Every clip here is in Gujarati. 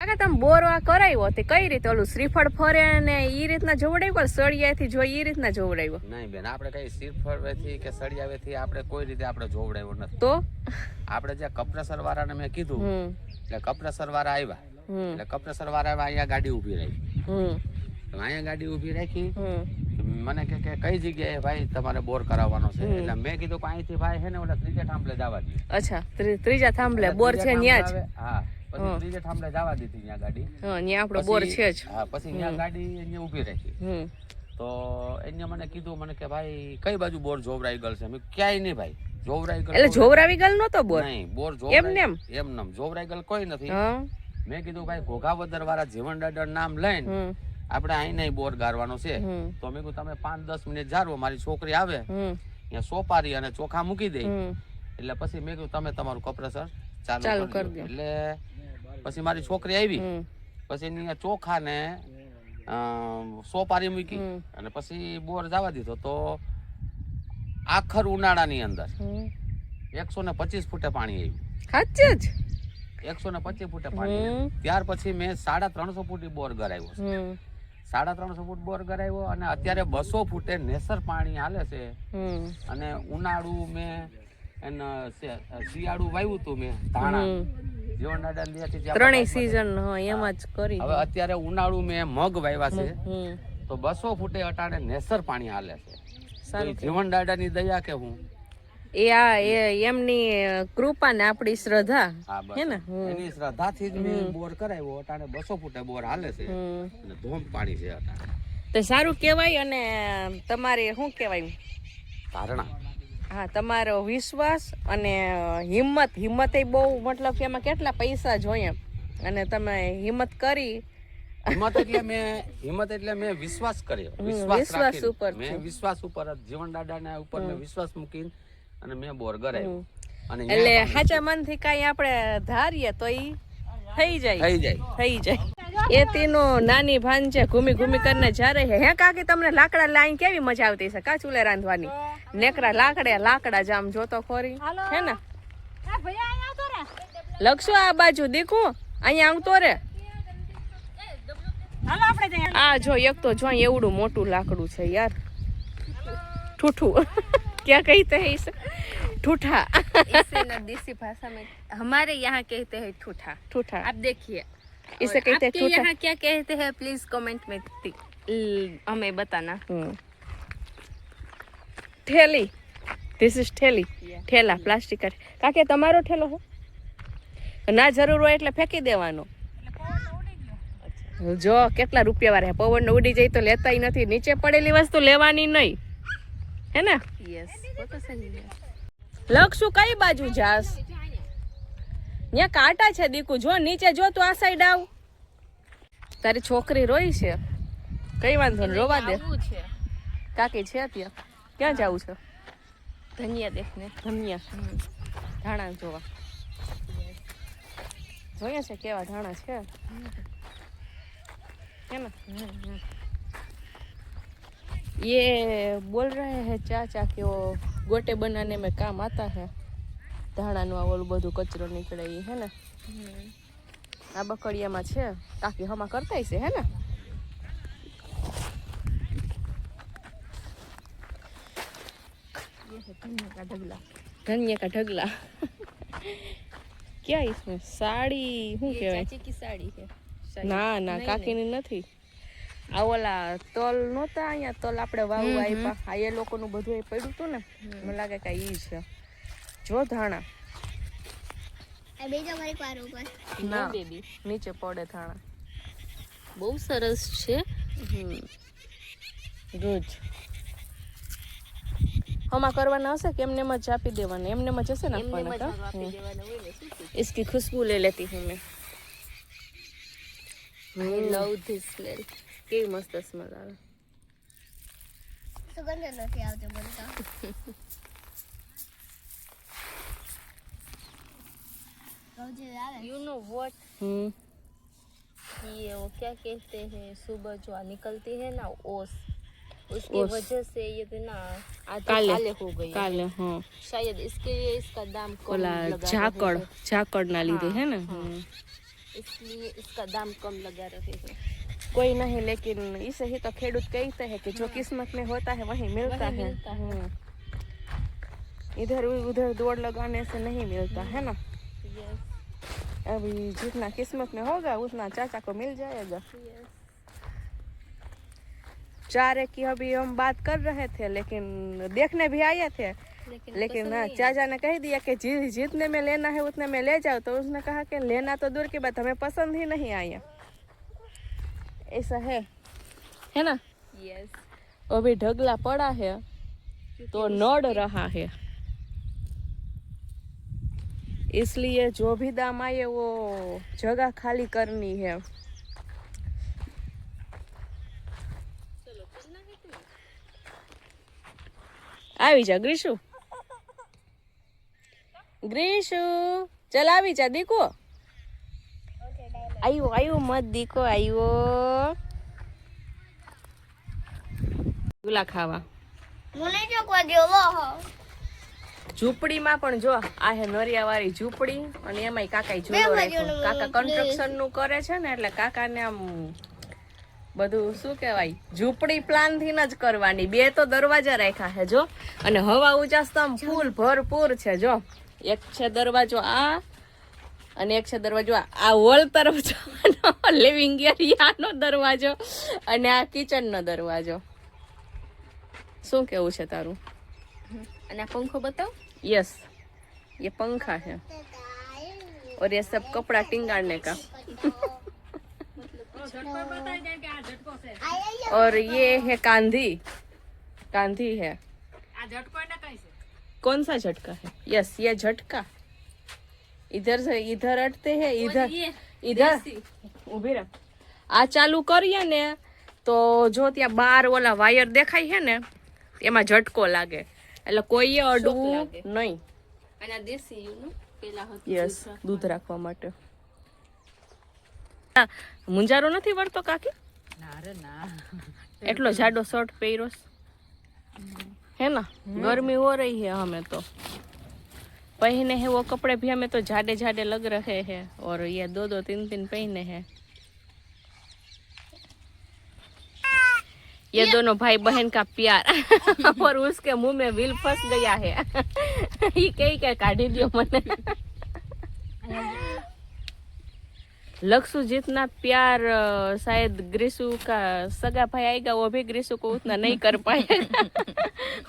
કાકા તમે બોર આ કરાવ્યો તે કઈ રીતે ઓલું શ્રીફળ ફરે ને ઈ રીતના જોવડાવ્યો સળિયાથી જોઈ ઈ રીતના જોવડાવ્યો? નહીં બેન, આપણે કઈ શ્રીફળથી કે સળિયાવેથી આપણે કોઈ રીતે આપણે જોવડાવ્યો નથી. તો આપણે જે કપ્રેસર વાળાને મેં કીધું એટલે કપ્રેસર વાળા આવ્યા, એટલે કપ્રેસર વાળા આવ્યા, અહીંયા ગાડી ઊભી રહી. અહીંયા ગાડી ઊભી રાખી મને કે કઈ જગ્યાએ ભાઈ તમારે બોર કરાવવાનો છે? એટલે મેં કીધું કે અહીંથી ભાઈ છે ને ઓલા ત્રીજા થાંભલે જવા દે. અચ્છા, ત્રીજા થાંભલે બોર છે ન્યા જ? હા, પછી ત્રીજા થાંભલે જવા દીધી ત્યાં ગાડી. હા, ન્યા આપણો બોર છે જ. હા, પછી ત્યાં ગાડી અહીંયા ઊભી રાખી. તો એને મને કીધું મને કે ભાઈ કઈ બાજુ બોર જોવરાઈ ગયેલ છે? મેં ક્યાંય નહીં ભાઈ જોવરાઈ ગયેલ. એટલે જોવરાવી ગયેલ નતો બોર? નહીં, બોર એમ જોવરાઈ ગયેલ કોઈ નથી. મેં કીધું ભાઈ ઘોઘાવદર વાળા જીવન દાદા નામ લઈને આપણે અહીં બોર ગારવાનો છે. તો મેં કીધું તમે 5-10 મિનિટ જાળવો, મારી છોકરી આવે ત્યાં સોપારી અને ચોખા મૂકી દે એટલે પછી મેં કીધું તમે તમારું કમ્પ્રેસર ચાલુ કરી દો. એટલે પછી મારી છોકરી આવી, પછી એની ચોખા ને સોપારી મૂકી અને પછી બોર જવા દીધો. તો આખર ઉનાળાની અંદર 125 ફૂટે પાણી આવ્યું. સાચે જ 125 ફૂટે પાણી. ત્યાર પછી મેં 350 ફૂટ બોર ગરાવ્યો છે. 350 ફૂટ બોર ગરાવ્યો અને અત્યારે 200 ફૂટે નેસર પાણી હાલે છે. અને ઉનાળુ મેં શિયાળુ વાવ્યું હતું મેં ધાણા જીવન દાદા લીયાથી ત્રણેય સીઝન એમાં જ કરી. હવે અત્યારે ઉનાળુ મેં મગ વાવ્યા છે તો 200 ફૂટે અટાણે નેસર પાણી હાલે છે. જીવન દાદાની દયા કે હું એમની કૃપા ને આપણી શ્રદ્ધા હે ને, એની શ્રદ્ધાથી જ મેં બોર કરાવ્યો. અટાણે 200 ફૂટે બોર હાલે છે અને ધોમ પાણી છે અટાણે. તો સારું કહેવાય. અને તમારે શું કહેવાય ધારણા? હા, તમારો વિશ્વાસ અને હિંમત એ બહુ, મતલબ કે એમાં કેટલા પૈસા જોઈએ અને તમે હિંમત કરી. હિંમત એટલે મેં વિશ્વાસ કર્યો. વિશ્વાસ ઉપર મેં વિશ્વાસ ઉપર જીવન દાદાના ઉપર મેં વિશ્વાસ મૂકીને અને મેં બોર કરાવ્યો. અને એટલે સાચા મનથી કાંઈ આપણે ધારીએ તો ઈ થઈ જાય. એ તેનો નાની ભાન છે, ઘૂમી કરીને જ્યારે હે કાકી તમને લાકડા લાઈન કેવી મજા આવતી છે કા ચૂલે રાંધવાની? નેકરા લાકડા જામ જોતો ખોરી હે ને. લક્ષો આ બાજુ દીકુ અહીંયા આવતો રે. આ જો એક તો જો એવડું મોટું લાકડું છે યાર. ठूठू क्या कहते हैं इसे? ठूठा। इसे ना देसी भाषा में हमारे यहाँ कहते हैं ठूठा। ठूठा आप देखिए इसे कहते हैं ठूठा। यहाँ क्या कहते हैं प्लीज कमेंट में हमें बताना। ठेली, दिस इज ठेली। ठेला प्लास्टिक का। કાકે તમારો ઠેલો છે ના જરૂર હોય એટલે ફેંકી દેવાનો. જો કેટલા રૂપિયા વાળા પવન ઉડી જાય તો લેતાય નથી. નીચે પડેલી વસ્તુ લેવાની નહીં હે ને? यस वो तो सही है। લક્ષુ કઈ બાજુ જાસ? ત્યાં કાંટા છે દીકુ. જો નીચે જો તું આ સાઈડ આવ. તારી છોકરી રોઈ છે. કઈ વાંધો નહીં, રોવા દે. કાકી છે ત્યાં. ક્યાં જવું છે? धनिया देखने। ધનિયા ધાણા જોવા. જોયા છે કેવા ધાણા છે है ना? ये बोल रहे हैं चाचा कि वो गोटे बनाने में काम आता है. ધાણાનું આ ઓલું બધું કચરો નીકળે એ હે ને. આ બકડિયામાં છે કાકી હમા કરતા છે હે ને. धनिया का ढगला क्या इसमें साड़ी શું કહેવાય? चाची की साड़ी है। ના ના કાકીની નથી. આ ઓલા તલ નહોતા અહીંયા તલ આપણે વાવવા આપ્યા. આ એ લોકોનું બધું પડ્યું હતું ને, મને લાગે કે ઈ છે. જો ધાણા ના નીચે પડે ધાણા. બહુ સરસ છે. રોજ હમા કરવાના હશે કે એમને જ આપી દેવાના? એમને જ હશે ને આપવાના. इसकी खुशबू ले लेती हूँ मैं. I love this smell. કેવી મસ્ત સ્મેલ આવે. સુગંધ નથી આવતી બનતા. You know what? ये वो क्या कहते हैं, सुबह जो निकलती है ना ओस, उसकी वजह से ये ना आधे काले हो गए. કાલે હા शायद इसके लिए इसका दाम कम लगा. ઝાકળ ના લીધે હે ને. इसलिए इसका दाम कम लगा रहे हैं। कोई नहीं, लेकिन इसे ही तो खेडूत कहते हैं कि जो किस्मत में होता है वही मिलता है। इधर उधर दौड़ लगाने से नहीं मिलता है ना। अभी जितना किस्मत में होगा उतना चाचा को मिल जाएगा। चारे की अभी हम बात कर रहे थे, लेकिन देखने भी आए थे, लेकिन हाँ चाचा ने कह दिया कि जितने में लेना है उतने में ले जाओ। तो उसने कहा कि लेना तो दूर की बात, हमें पसंद ही नहीं आया। ऐसा है ना। यस। अभी ढगला पड़ा है तो नड़ रहा है, इसलिए जो भी दाम आए वो जगह खाली करनी है। આવી જા ગ્રીશુ, ગ્રીશુ ચલ આવી જા દીકો। આવ્યો મત દીકો આવ્યો। ગુલા ખાવા મને જો કોઈ દેવો હો। ઝૂંપડીમાં પણ જો આ હે નરિયાવાળી ઝૂંપડી, અને એમાંય કાકાએ ઝૂલો રાખ્યો। કાકા કન્સ્ટ્રક્શન નું કરે છે ને, એટલે કાકાને આમ બધું શું કહેવાય ઝૂંપડી પ્લાન થી જ કરવાની। બે તો દરવાજા રાખ્યા છે જો, અને હવા ઉજાસ તો આમ ફૂલ ભરપૂર છે જો। એક છે દરવાજો આ, અને એક છે દરવાજો આ હોલ તરફ જવાનો લિવિંગ એરિયાનો દરવાજો, અને આ કિચન નો દરવાજો। શું કેવું છે તારું? અને આ પંખો બતાવ। यस, ये पंखा है और ये सब कपड़ा टिंगाड़ने का। और ये है कांधी, कांधी है। कौन सा झटका है? यस, ये झटका। इधर से इधर अटते हैं, इधर इधर उभी रह। आ चालू करिए ने तो जो त्या बार ओला वायर देखाय है ने एमा झटको लागे, એટલે કોઈએ અડવું નહીં। અને આ દેશી યુ પેલા હતું। યસ, દૂધ રાખવા માટે। મુંજારો નથી વળતો કાકી? ના રે ના, એટલો જાડો શર્ટ પહેર્યો है ना। गर्मी हो रही है, हमें तो पहने हैं वो कपड़े भी हमें तो जाडे जाडे लग रहे हैं, और ये 2-2 3-3 पहने हैं। ये दोनों भाई बहन का प्यार और उसके मुंह में व्हील फंस गया है। ये कई काढ़ी दियो मने। लक्ष्य जितना प्यार शायद ग्रीशु का सगा भाई आएगा वो भी ग्रीशु को उतना नहीं कर पाएगा।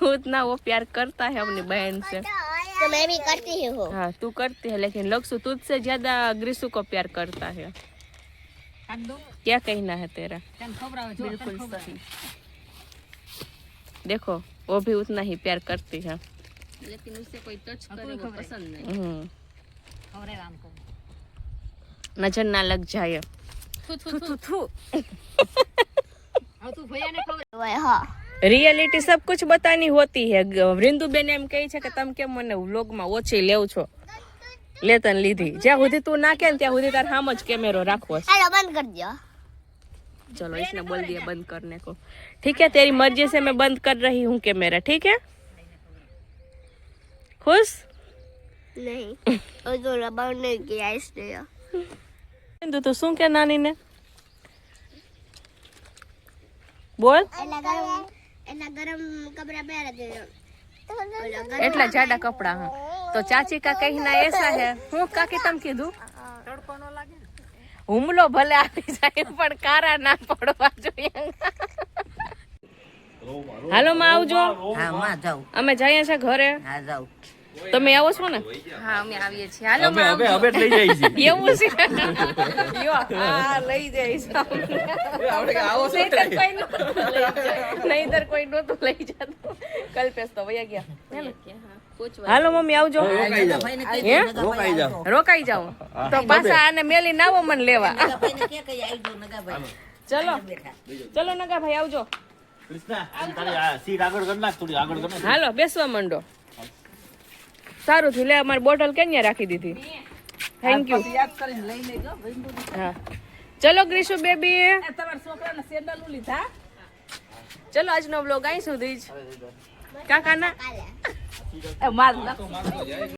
उतना वो प्यार करता है अपनी बहन से। तो मैं भी करती हूँ। हाँ तू करती है, लेकिन लक्ष्य तुझसे ज्यादा ग्रीशु को प्यार करता है। क्या कहना है तेरा? बिल्कुल सही। देखो वो भी उतना ही प्यार करती है, लेकिन उससे कोई टच करे वो पसंद नहीं। नजर ना लग जाए। रियलिटी सब कुछ बतानी होती है। वृंदु बेन एम कही है कि तम केम मने व्लॉग में ओછી लेव છો, लेतन लीधी। ज्यां સુધી તું ના કે ત્યાં સુધી તાર હામ જ કેમેરો રાખવો। हेलो बंद कर दिया। चलो इसने बोल दिया बंद करने को। ठीक है, तेरी मर्जी से मैं बंद कर रही हूँ कैमरा, ठीक है? खुश नहीं और तो रबर नहीं किया इसलिए। तो શું કે નાની ને બોલ। એના ગરમ કપડા પહેરે છે, એટલા જાડા કપડા। હા તો ચાચી का कहना ऐसा है। હું કાકી તમ કીધું હુમલો ભલે આવી જાય પણ કારા ના પડવા જોઈએ। હાલો માં આવજો। હા માં જાઉં। અમે જઈએ છે ઘરે। હા જાઉં। તમે આવો છો ને? હા અમે આવીએ છીએ। હાલો માં હવે લઈ જાય છે એવું છે? યો હા લઈ જઈશ। આપણે કે આવો છો નહીતર કોઈ નહોતું લઈ જતું। કલ્પેશ તો વયા ગયા। પૂછવા હાલો મમ્મી આવજો। રોકાઈ જાઓ હે રોકાઈ જાઓ રોકાઈ જાઓ તો પાછા આને મેલી નાવો મને લેવા। ભાઈને કે કઈ આવજો નગાભાઈ। ચલો ચલો નગા ભાઈ આવજો। કૃષ્ણા તારી આ સીટ આગળ કર નાખ, થોડી આગળ કર નાખ। હાલો બેસવા માંડો। સારું થયું, લે અમારી બોટલ ક્યાં રાખી દીધી। Thank you. યાદ કરીને લઈ લેજો વિંદુ। હા ચલો ગ્રીશુ બેબી, તમારા છોકરાને સેન્ડલ લીધા। ચલો આજનો વ્લોગ અહીં સુધી જ। કાકા ના એ માર